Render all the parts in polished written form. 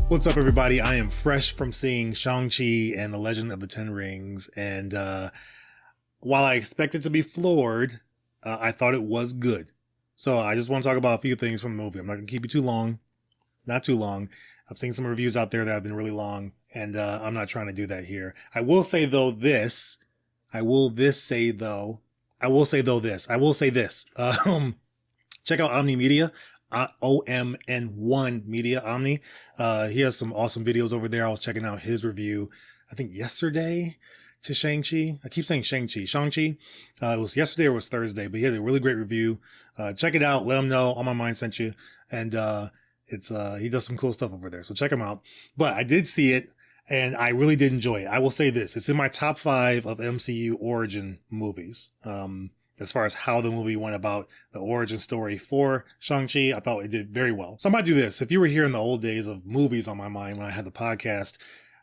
What's up, everybody? I am fresh from seeing Shang-Chi and the Legend of the Ten Rings, and while I expected to be floored, I thought it was good. So I just want to talk about a few things from the movie. I'm not going to keep you too long. Not too long. I've seen some reviews out there that have been really long, and I'm not trying to do that here. I will say this. Check out Omni Media. OMN1 Media, Omni. He has some awesome videos over there. I was checking out his review, I think yesterday, to Shang-Chi. I keep saying Shang-Chi. Shang-Chi. It was yesterday or it was Thursday, but he had a really great review. Check it out. Let him know On My Mind sent you. And he does some cool stuff over there. So check him out. But I did see it and I really did enjoy it. I will say this. It's in my top 5 of MCU origin movies. As far as how the movie went about the origin story for Shang-Chi, I thought it did very well. So I might do this. If you were here in the old days of movies On My Mind when I had the podcast,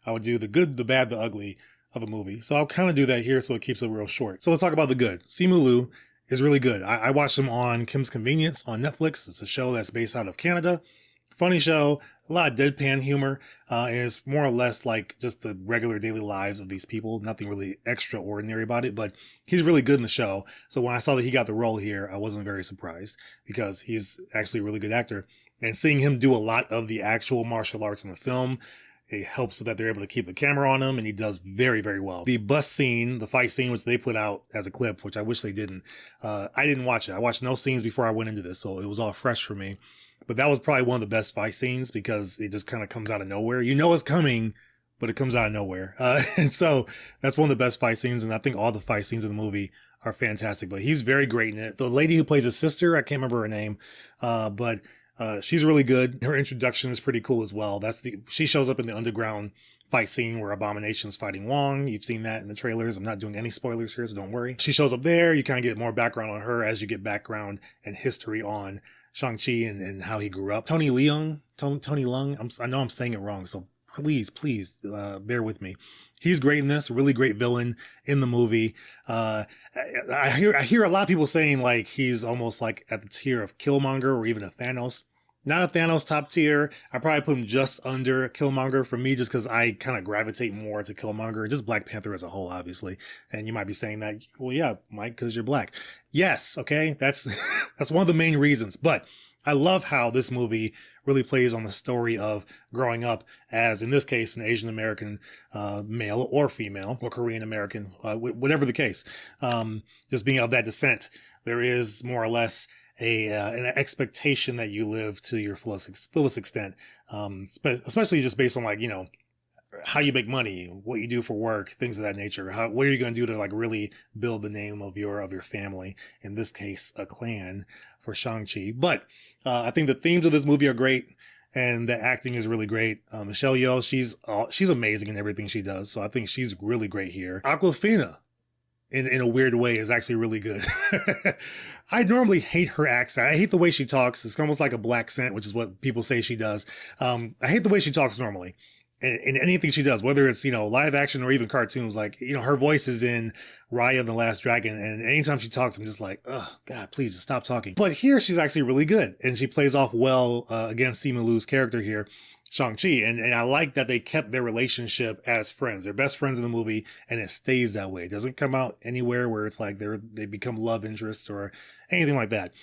I would do the good, the bad, the ugly of a movie. So I'll kind of do that here so it keeps it real short. So let's talk about the good. Simu Liu is really good. I watched him on Kim's Convenience on Netflix. It's a show that's based out of Canada. Funny show, a lot of deadpan humor, and it's more or less like just the regular daily lives of these people. Nothing really extraordinary about it, but he's really good in the show. So when I saw that he got the role here, I wasn't very surprised because he's actually a really good actor. And seeing him do a lot of the actual martial arts in the film, it helps so that they're able to keep the camera on him, and he does very, very well. The bus scene, the fight scene, which they put out as a clip, which I wish they didn't, I didn't watch it. I watched no scenes before I went into this, so it was all fresh for me. But that was probably one of the best fight scenes because it just kind of comes out of nowhere. You know it's coming, but it comes out of nowhere. And so that's one of the best fight scenes. And I think all the fight scenes in the movie are fantastic, but he's very great in it. The lady who plays his sister, I can't remember her name, but she's really good. Her introduction is pretty cool as well. She shows up in the underground fight scene where Abomination's fighting Wong. You've seen that in the trailers. I'm not doing any spoilers here, so don't worry. She shows up there. You kind of get more background on her as you get background and history on Shang-Chi and how he grew up. Tony Leung, I know I'm saying it wrong, so please, bear with me. He's great in this, really great villain in the movie. I hear a lot of people saying like he's almost like at the tier of Killmonger or even a Thanos. Not a Thanos top tier. I probably put him just under Killmonger for me just because I kind of gravitate more to Killmonger, just Black Panther as a whole, obviously. And you might be saying that, well, yeah, Mike, because you're black. Yes, okay, that's one of the main reasons. But I love how this movie really plays on the story of growing up as, in this case, an Asian American male or female or Korean American, whatever the case. Just being of that descent, there is more or less an expectation that you live to your fullest extent, especially just based on like, you know, how you make money, what you do for work, things of that nature. What are you going to do to like really build the name of your family? In this case, a clan for Shang-Chi. But I think the themes of this movie are great, and the acting is really great. Michelle Yeoh, she's amazing in everything she does. So I think she's really great here. Awkwafina, in a weird way, is actually really good. I normally hate her accent. I hate the way she talks. It's almost like a black accent, which is what people say she does. I hate the way she talks normally. In anything she does, whether it's, you know, live action or even cartoons, like, you know, her voice is in Raya and the Last Dragon, and anytime she talks, I'm just like, oh, God, please just stop talking. But here, she's actually really good, and she plays off well against Simu Liu's character here, Shang-Chi, and I like that they kept their relationship as friends. They're best friends in the movie, and it stays that way. It doesn't come out anywhere where it's like they become love interests or anything like that.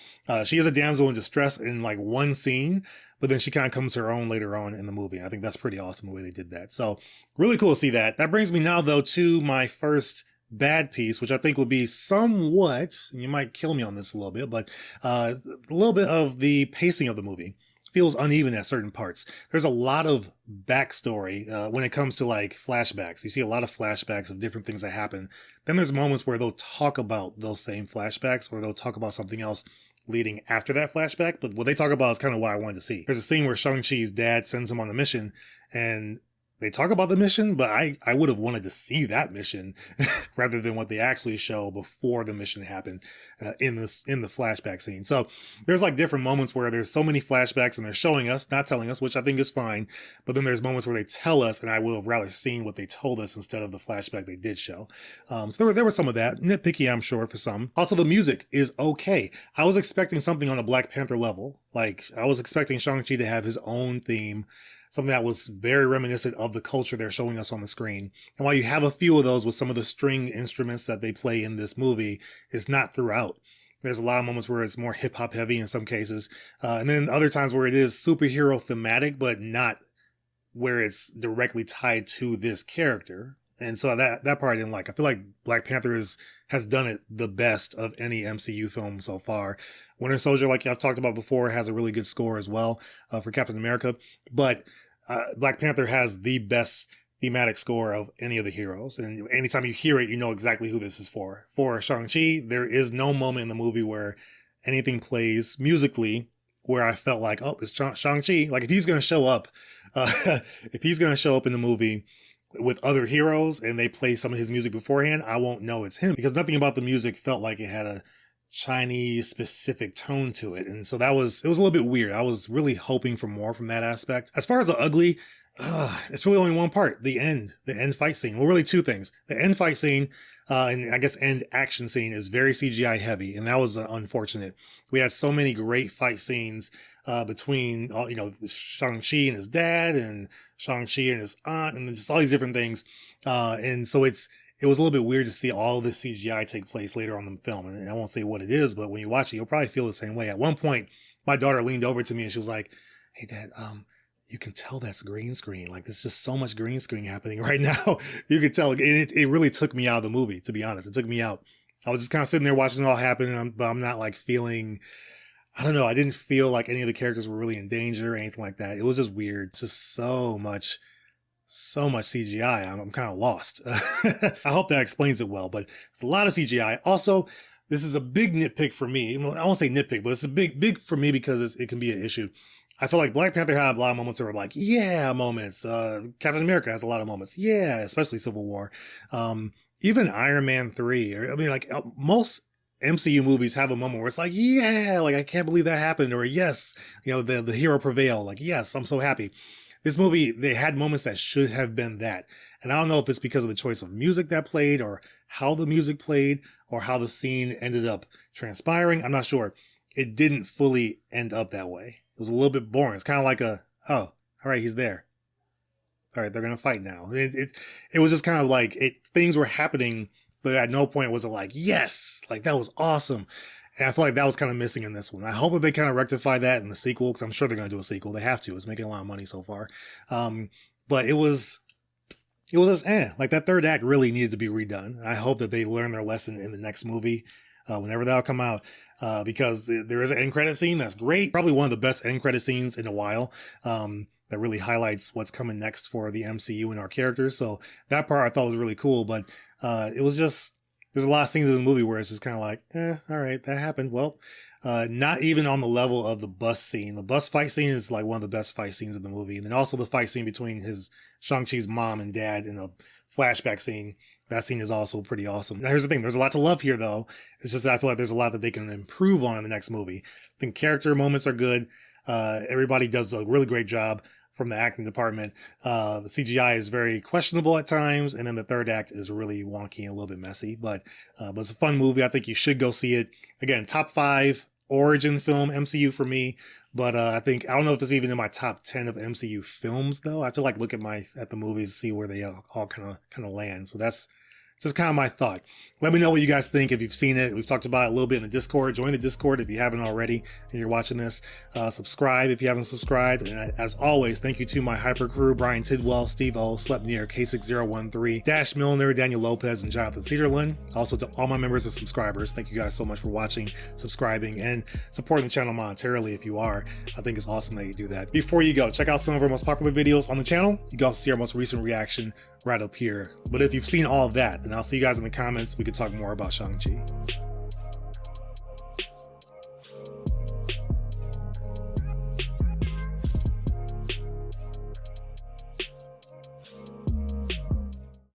She is a damsel in distress in like one scene, but then she kind of comes to her own later on in the movie. I think that's pretty awesome the way they did that. So really cool to see that. That brings me now, though, to my first bad piece, which I think would be somewhat, you might kill me on this a little bit, but a little bit of the pacing of the movie feels uneven at certain parts. There's a lot of backstory when it comes to like flashbacks. You see a lot of flashbacks of different things that happen. Then there's moments where they'll talk about those same flashbacks, or they'll talk about something else leading after that flashback. But what they talk about is kind of what I wanted to see. There's a scene where Shang-Chi's dad sends him on a mission, and they talk about the mission, but I would have wanted to see that mission rather than what they actually show before the mission happened in the flashback scene. So there's like different moments where there's so many flashbacks and they're showing us, not telling us, which I think is fine. But then there's moments where they tell us, and I would have rather seen what they told us instead of the flashback they did show. So there was some of that. Nitpicky, I'm sure, for some. Also, the music is okay. I was expecting something on a Black Panther level. Like, I was expecting Shang-Chi to have his own theme, something that was very reminiscent of the culture they're showing us on the screen. And while you have a few of those with some of the string instruments that they play in this movie, it's not throughout. There's a lot of moments where it's more hip hop heavy in some cases. And then other times where it is superhero thematic, but not where it's directly tied to this character. And so that part I didn't like. I feel like Black Panther has done it the best of any MCU film so far. Winter Soldier, like I've talked about before, has a really good score as well for Captain America. But Black Panther has the best thematic score of any of the heroes. And anytime you hear it, you know exactly who this is for. For Shang-Chi, there is no moment in the movie where anything plays musically where I felt like, oh, it's Shang-Chi. Like if he's going to show up, in the movie with other heroes and they play some of his music beforehand, I won't know it's him because nothing about the music felt like it had a Chinese specific tone to it. And so it was a little bit weird. I was really hoping for more from that aspect. As far as the ugly, it's really only one part, the end fight scene. Well, really two things. The end fight scene, and I guess end action scene is very CGI heavy. And that was unfortunate. We had so many great fight scenes, between, Shang-Chi and his dad and Shang-Chi and his aunt and just all these different things. And so it was a little bit weird to see all of this CGI take place later on in the film. And I won't say what it is, but when you watch it, you'll probably feel the same way. At one point, my daughter leaned over to me and she was like, "Hey Dad, you can tell that's green screen. Like there's just so much green screen happening right now." You could tell. And it really took me out of the movie, to be honest. It took me out. I was just kind of sitting there watching it all happen, but I'm not like feeling, I don't know. I didn't feel like any of the characters were really in danger or anything like that. It was just weird. Just so much CGI. I'm kind of lost. I hope that explains it well, but it's a lot of CGI. Also, this is a big nitpick for me. I won't say nitpick, but it's a big for me because it can be an issue. I feel like Black Panther had a lot of moments that were like, yeah, moments. Captain America has a lot of moments. Yeah, especially Civil War. Even Iron Man 3. Most MCU movies have a moment where it's like, yeah, like I can't believe that happened. Or yes, the hero prevailed. Like, yes, I'm so happy. This movie, they had moments that should have been that. And I don't know if it's because of the choice of music that played or how the music played or how the scene ended up transpiring. I'm not sure. It didn't fully end up that way. It was a little bit boring. It's kind of like oh, all right, he's there. All right, they're going to fight now. It was just kind of like things were happening, but at no point was it like, yes, like that was awesome. And I feel like that was kind of missing in this one. I hope that they kind of rectify that in the sequel, because I'm sure they're going to do a sequel. They have to. It's making a lot of money so far. But it was just, like that third act really needed to be redone. I hope that they learn their lesson in the next movie, whenever that'll come out, because there is an end credit scene that's great. Probably one of the best end credit scenes in a while, that really highlights what's coming next for the MCU and our characters. So that part I thought was really cool, but it was just, there's a lot of scenes in the movie where it's just kind of like, all right, that happened. Well, not even on the level of the bus scene. The bus fight scene is like one of the best fight scenes in the movie. And then also the fight scene between Shang-Chi's mom and dad in a flashback scene. That scene is also pretty awesome. Now here's the thing. There's a lot to love here though. It's just that I feel like there's a lot that they can improve on in the next movie. I think character moments are good. Everybody does a really great job from the acting department. The CGI is very questionable at times, and then the third act is really wonky and a little bit messy, but it's a fun movie. I think you should go see it. Again, top 5 origin film MCU for me, but I don't know if it's even in my top 10 of MCU films though. I have to look at the movies, see where they all kind of land. So that's just kind of my thought. Let me know what you guys think if you've seen it. We've talked about it a little bit in the Discord. Join the Discord if you haven't already and you're watching this. Subscribe if you haven't subscribed. And as always, thank you to my hyper crew, Brian Tidwell, Steve O, Slepnear, K6013, Dash Milner, Daniel Lopez, and Jonathan Cedarlin. Also to all my members and subscribers, thank you guys so much for watching, subscribing, and supporting the channel monetarily if you are. I think it's awesome that you do that. Before you go, check out some of our most popular videos on the channel. You can also see our most recent reaction right up here. But if you've seen all of that, then I'll see you guys in the comments. We could talk more about Shang-Chi.